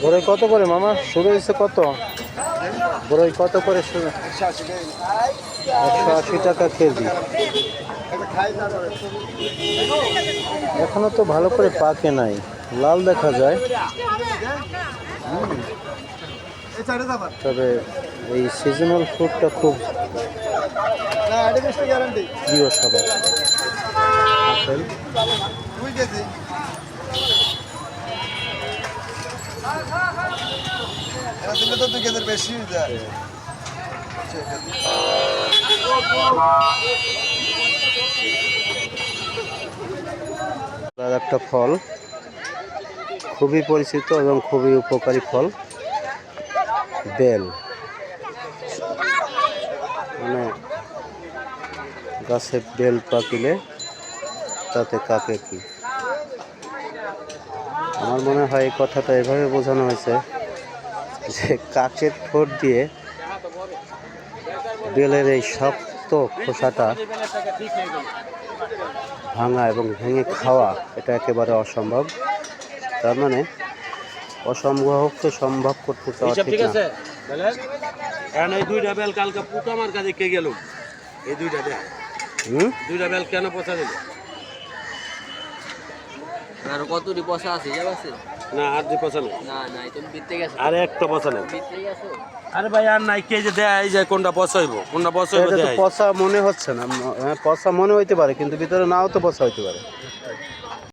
বড়ই কত করে মামা? শুরু হয়েছে কত? বড়ই কত করে শুরু? 180 টাকা কেজি। এখনো তো ভালো করে পাকে নাই, লাল দেখা যায়। তবে এই সিজনাল ফ্রুটটা খুব প্রিয় সবার। আপেল বেশি যায়। আর একটা ফল খুবই পরিচিত এবং খুবই উপকারী ফল, বেল। মানে গাছে বেল পাকিলে তাতে কাকে কি। আমার মনে হয় এই কথাটা এভাবে বোঝানো হয়েছে যে কাকের ঠোঁট দিয়ে বেলের এই শক্ত খোসাটা ভাঙা এবং ভেঙে খাওয়া এটা একেবারে অসম্ভব। তার মানে অসম্ভবকে সম্ভব করতে চাওয়া ঠিক না। কারণ এই দুইটা বেল কালকে পুতো আমার কাছে কে গেল, এই দুইটা বেল দুইটা বেল কেন পচা দিল? আর কতটি পয়সা আছে আছে না আর দুই পচা নেই, না না তুমি বিতে গেছো, আর একটা পচা নেই। বিতে গেছো। আরে ভাই আর নাই, কে যে দেয় যে কোনটা পচাইব কোনটা পচাইব এটা তো দেয়। পচা মনে হচ্ছে না, পচা মনে হইতে পারে কিন্তু ভিতরে নাও তো পচা হইতে পারে।